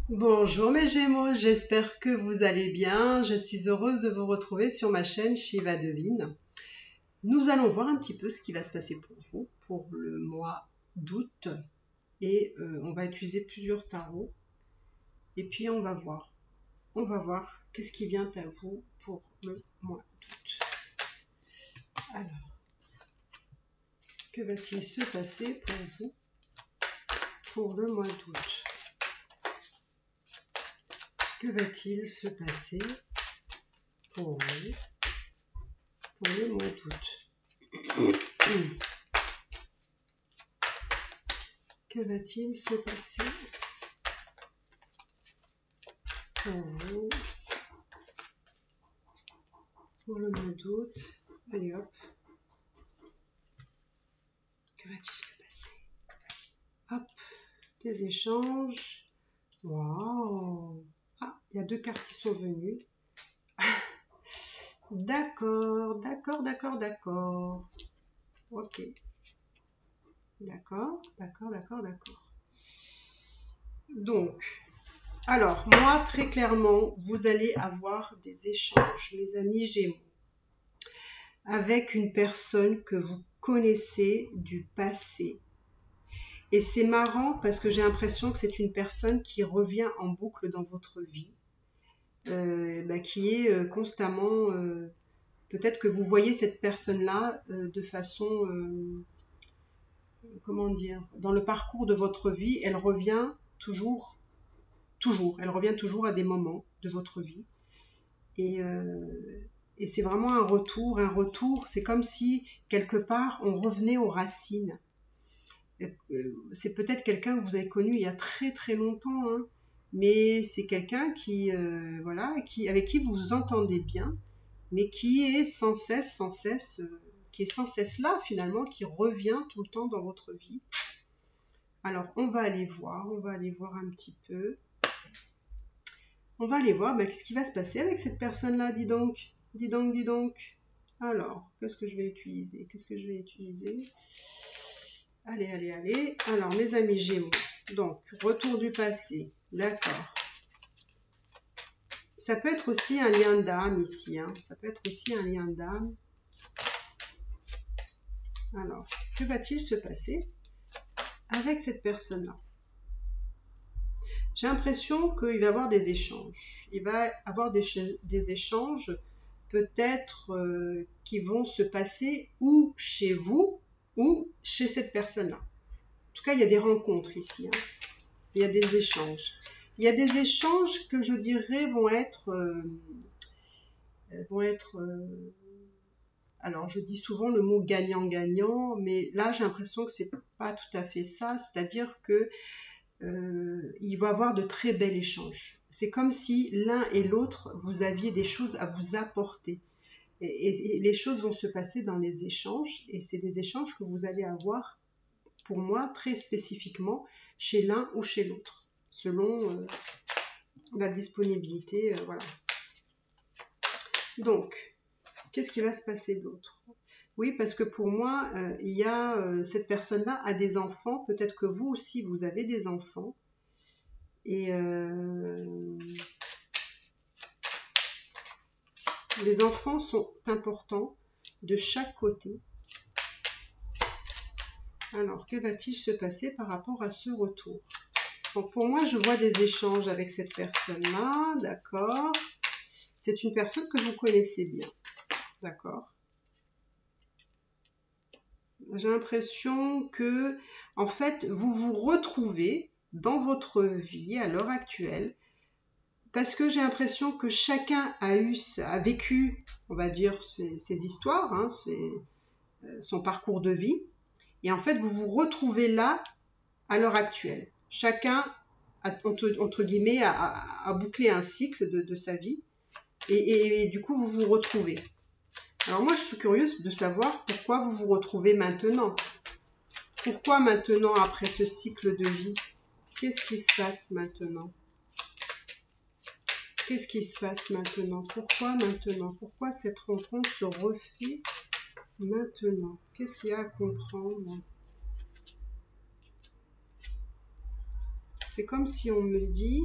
Bonjour mes Gémeaux, j'espère que vous allez bien. Je suis heureuse de vous retrouver sur ma chaîne Shiva Devine. Nous allons voir un petit peu ce qui va se passer pour vous pour le mois d'août et on va utiliser plusieurs tarots et puis on va voir. On va voir qu'est-ce qui vient à vous pour le mois d'août. Alors, que va-t-il se passer pour vous pour le mois d'août? Que va-t-il se passer pour vous pour le mois d'août? Que va-t-il se passer pour vous pour le mois d'août? Allez hop. Que va-t-il se passer? Hop. Des échanges. Waouh. Ah, il y a deux cartes qui sont venues. D'accord, d'accord, d'accord, d'accord. Ok. D'accord, d'accord, d'accord, d'accord. Donc, alors, moi, très clairement, vous allez avoir des échanges, mes amis Gémeaux, avec une personne que vous connaissez du passé. Et c'est marrant parce que j'ai l'impression que c'est une personne qui revient en boucle dans votre vie, qui est constamment... peut-être que vous voyez cette personne-là de façon... comment dire? Dans le parcours de votre vie, elle revient toujours, toujours. Elle revient toujours à des moments de votre vie. Et, c'est vraiment un retour. Un retour, c'est comme si, quelque part, on revenait aux racines. C'est peut-être quelqu'un que vous avez connu il y a très très longtemps, hein, mais c'est quelqu'un qui, voilà, avec qui vous vous entendez bien, mais qui est sans cesse, qui est sans cesse là finalement, qui revient tout le temps dans votre vie. Alors on va aller voir un petit peu. On va aller voir qu'est-ce qui va se passer avec cette personne-là, dis donc, dis donc, dis donc. Alors, qu'est-ce que je vais utiliser? Allez, allez, allez. Alors, mes amis Gémeaux, donc, retour du passé, d'accord. Ça peut être aussi un lien d'âme ici, hein. Ça peut être aussi un lien d'âme. Alors, que va-t-il se passer avec cette personne-là? J'ai l'impression qu'il va y avoir des échanges. Il va y avoir des échanges peut-être qui vont se passer ou chez vous ou chez cette personne-là. En tout cas, il y a des rencontres ici, hein. Il y a des échanges. Il y a des échanges que je dirais vont être... alors, je dis souvent le mot gagnant-gagnant, mais là, j'ai l'impression que c'est pas tout à fait ça. C'est-à-dire que il va y avoir de très bels échanges. C'est comme si l'un et l'autre, vous aviez des choses à vous apporter. Et les choses vont se passer dans les échanges, et c'est des échanges que vous allez avoir, pour moi, très spécifiquement, chez l'un ou chez l'autre, selon la disponibilité, voilà. Donc, qu'est-ce qui va se passer d'autre? Oui, parce que pour moi, il y a cette personne-là a des enfants, peut-être que vous aussi, vous avez des enfants, et les enfants sont importants de chaque côté. Alors, que va-t-il se passer par rapport à ce retour? Donc, pour moi, je vois des échanges avec cette personne-là, d'accord. C'est une personne que vous connaissez bien, d'accord. J'ai l'impression que, en fait, vous vous retrouvez dans votre vie à l'heure actuelle, parce que j'ai l'impression que chacun a vécu, on va dire, ses histoires, hein, son parcours de vie, et en fait, vous vous retrouvez là à l'heure actuelle. Chacun, entre guillemets, a bouclé un cycle de sa vie, et du coup, vous vous retrouvez. Alors moi, je suis curieuse de savoir pourquoi vous vous retrouvez maintenant. Pourquoi maintenant, après ce cycle de vie? Qu'est-ce qui se passe maintenant? Qu'est-ce qui se passe maintenant? Pourquoi maintenant? Pourquoi cette rencontre se refait maintenant? Qu'est-ce qu'il y a à comprendre? C'est comme si on me dit,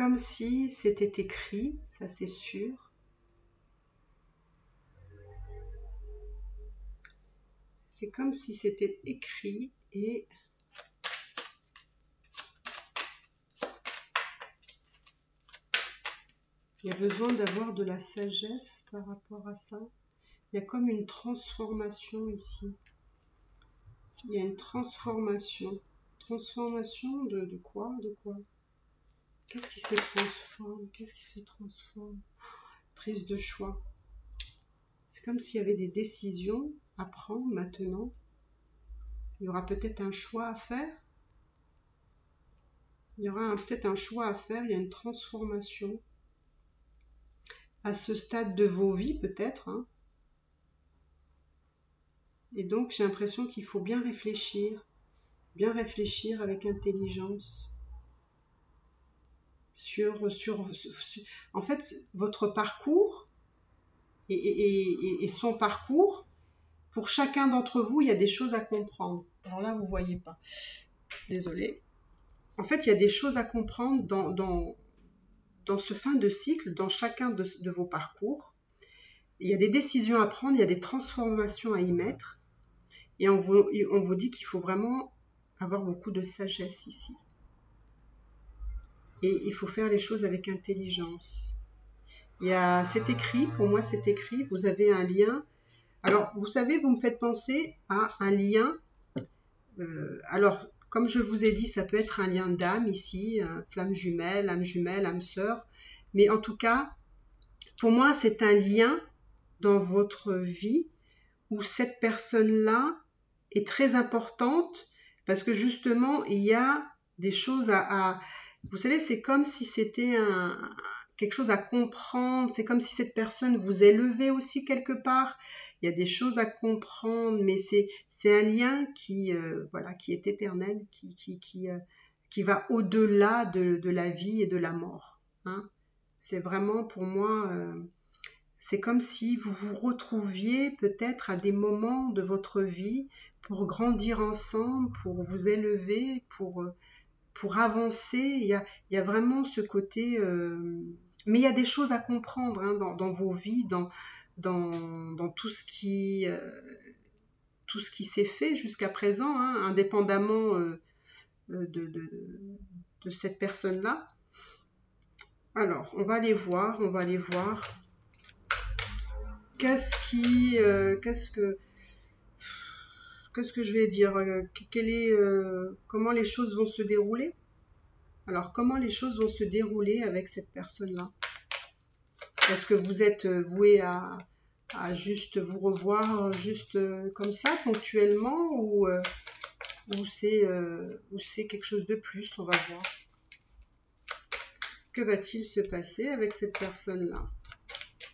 comme si c'était écrit, ça c'est sûr. C'est comme si c'était écrit et il y a besoin d'avoir de la sagesse par rapport à ça. Il y a comme une transformation ici. Il y a une transformation. Transformation de quoi? De quoi? Qu'est-ce qui se transforme? Qu'est-ce qui se transforme? Prise de choix. C'est comme s'il y avait des décisions à prendre maintenant. Il y aura peut-être un choix à faire. Il y aura peut-être un choix à faire. Il y a une transformation. À ce stade de vos vies peut-être. Hein. Et donc j'ai l'impression qu'il faut bien réfléchir avec intelligence sur en fait votre parcours et son parcours. Pour chacun d'entre vous, il y a des choses à comprendre. Alors là, vous voyez pas. Désolée. En fait, il y a des choses à comprendre dans ce fin de cycle, dans chacun de vos parcours. Il y a des décisions à prendre, il y a des transformations à y mettre. Et on vous dit qu'il faut vraiment avoir beaucoup de sagesse ici. Et il faut faire les choses avec intelligence. C'est écrit, pour moi c'est écrit, vous avez un lien. Alors, vous savez, vous me faites penser à un lien. Alors, comme je vous ai dit, ça peut être un lien d'âme ici, flamme jumelle, âme sœur. Mais en tout cas, pour moi, c'est un lien dans votre vie où cette personne-là est très importante parce que justement, il y a des choses vous savez, c'est comme si c'était quelque chose à comprendre, c'est comme si cette personne vous élevait aussi quelque part. Il y a des choses à comprendre, mais c'est un lien qui est éternel, qui va au-delà de la vie et de la mort. Hein. C'est vraiment pour moi, c'est comme si vous vous retrouviez peut-être à des moments de votre vie pour grandir ensemble, pour vous élever, pour avancer. Il y a vraiment ce côté... mais il y a des choses à comprendre hein, dans vos vies, dans tout ce qui s'est fait jusqu'à présent, hein, indépendamment de cette personne-là. Alors, on va aller voir. Qu'est-ce que je vais dire? Comment les choses vont se dérouler? Alors, comment les choses vont se dérouler avec cette personne-là? Est-ce que vous êtes voué à juste vous revoir juste comme ça, ponctuellement, ou c'est quelque chose de plus? On va voir. Que va-t-il se passer avec cette personne-là?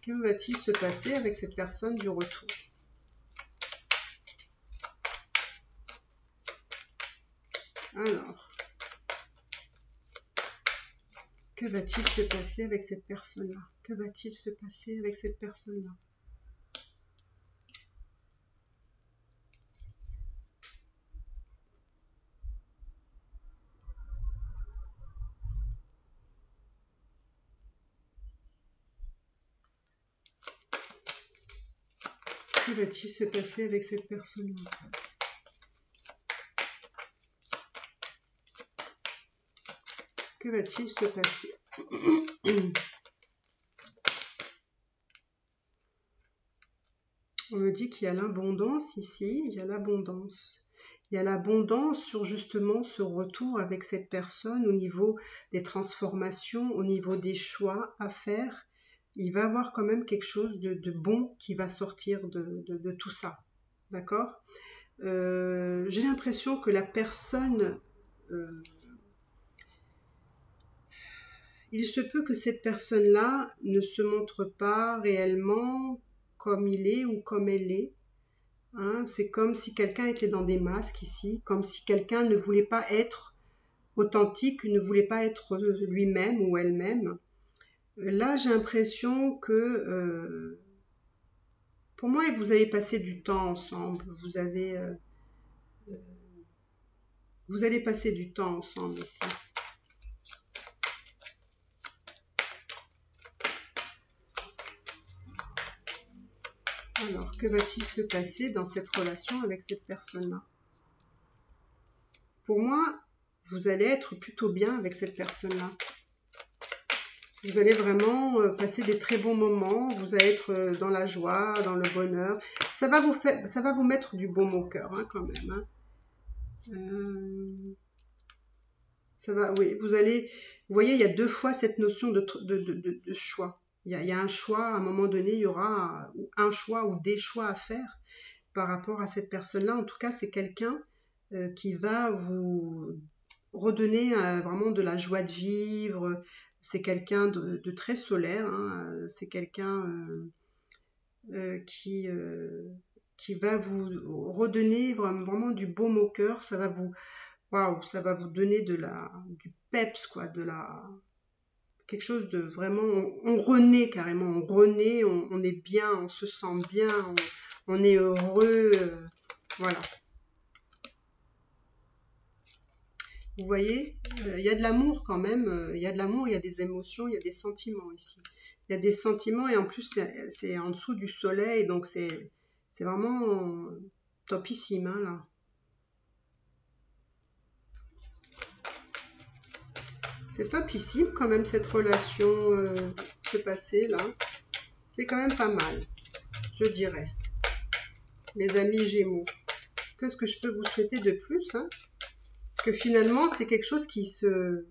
Que va-t-il se passer avec cette personne du retour? Alors, que va-t-il se passer avec cette personne-là? Que va-t-il se passer avec cette personne-là? Que va-t-il se passer avec cette personne-là? Que va-t-il se passer? On me dit qu'il y a l'abondance ici, il y a l'abondance. Il y a l'abondance sur justement ce retour avec cette personne au niveau des transformations, au niveau des choix à faire. Il va y avoir quand même quelque chose de bon qui va sortir de tout ça. D'accord? J'ai l'impression que la personne... il se peut que cette personne-là ne se montre pas réellement comme il est ou comme elle est. Hein, c'est comme si quelqu'un était dans des masques ici, comme si quelqu'un ne voulait pas être authentique, ne voulait pas être lui-même ou elle-même. Là, j'ai l'impression que, pour moi, vous avez passé du temps ensemble. Vous allez passer du temps ensemble ici. Alors, que va-t-il se passer dans cette relation avec cette personne-là? Pour moi, vous allez être plutôt bien avec cette personne-là. Vous allez vraiment passer des très bons moments, vous allez être dans la joie, dans le bonheur. Ça va vous mettre du baume au cœur, hein, quand même. Hein. Ça va, oui, vous voyez, il y a 2 fois cette notion de choix. Il y a un choix, à un moment donné, il y aura un choix ou des choix à faire par rapport à cette personne-là. En tout cas, c'est quelqu'un qui va vous redonner vraiment de la joie de vivre. C'est quelqu'un de très solaire, hein. C'est quelqu'un qui va vous redonner vraiment du baume au cœur. Ça va vous, waouh, ça va vous donner du peps, quoi, quelque chose de vraiment, on renaît carrément, on renaît, on est bien, on se sent bien, on est heureux, voilà. Vous voyez, il y a de l'amour quand même, il y a de l'amour, il y a des émotions, il y a des sentiments ici. Il y a des sentiments et en plus c'est en dessous du soleil, donc c'est vraiment topissime, hein, là. C'est topissime quand même cette relation se passer là. C'est quand même pas mal, je dirais. Mes amis Gémeaux, qu'est-ce que je peux vous souhaiter de plus, hein? Que finalement c'est quelque chose qui se...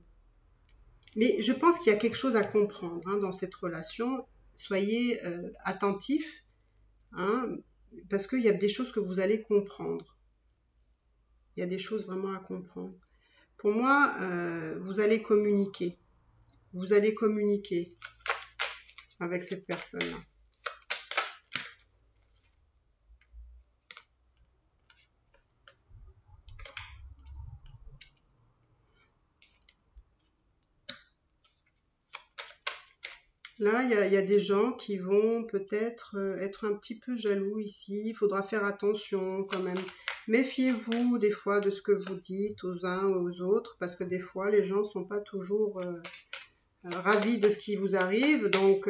Mais je pense qu'il y a quelque chose à comprendre, hein, dans cette relation. Soyez attentifs, hein, parce qu'il y a des choses que vous allez comprendre. Il y a des choses vraiment à comprendre. Pour moi, vous allez communiquer. Vous allez communiquer avec cette personne-là. Là, il y a des gens qui vont peut-être être un petit peu jaloux ici. Il faudra faire attention quand même. Méfiez-vous des fois de ce que vous dites aux uns ou aux autres, parce que des fois, les gens ne sont pas toujours ravis de ce qui vous arrive. Donc,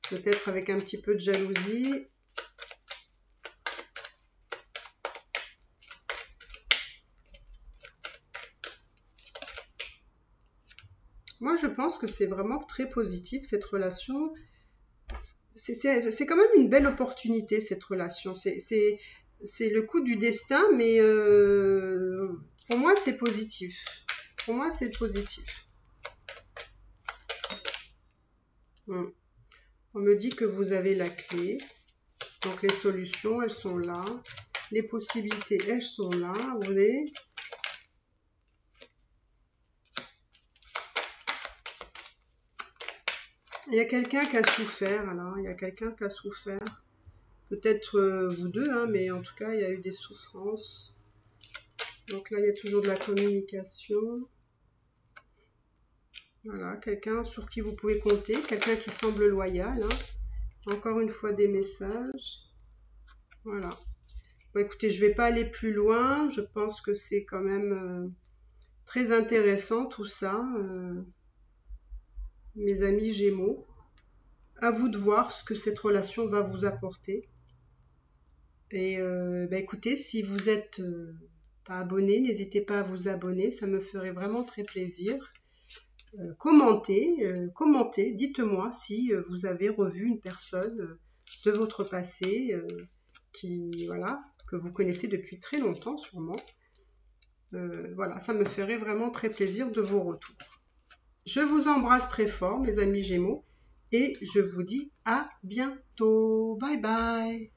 peut-être avec un petit peu de jalousie. Moi, je pense que c'est vraiment très positif, cette relation. C'est quand même une belle opportunité, cette relation. C'est le coup du destin, mais pour moi, c'est positif. Pour moi, c'est positif. On me dit que vous avez la clé. Donc, les solutions, elles sont là. Les possibilités, elles sont là. Vous voyez ? Il y a quelqu'un qui a souffert, alors. Il y a quelqu'un qui a souffert. Peut-être vous deux, hein, mais en tout cas, il y a eu des souffrances. Donc là, il y a toujours de la communication. Voilà, quelqu'un sur qui vous pouvez compter, quelqu'un qui semble loyal. Hein. Encore une fois, des messages. Voilà. Bon, écoutez, je ne vais pas aller plus loin. Je pense que c'est quand même très intéressant tout ça, mes amis Gémeaux. À vous de voir ce que cette relation va vous apporter. Et écoutez, si vous n'êtes pas abonné, n'hésitez pas à vous abonner. Ça me ferait vraiment très plaisir. Commentez, dites-moi si vous avez revu une personne de votre passé que vous connaissez depuis très longtemps sûrement. Voilà, ça me ferait vraiment très plaisir de vos retours. Je vous embrasse très fort, mes amis Gémeaux, et je vous dis à bientôt. Bye bye.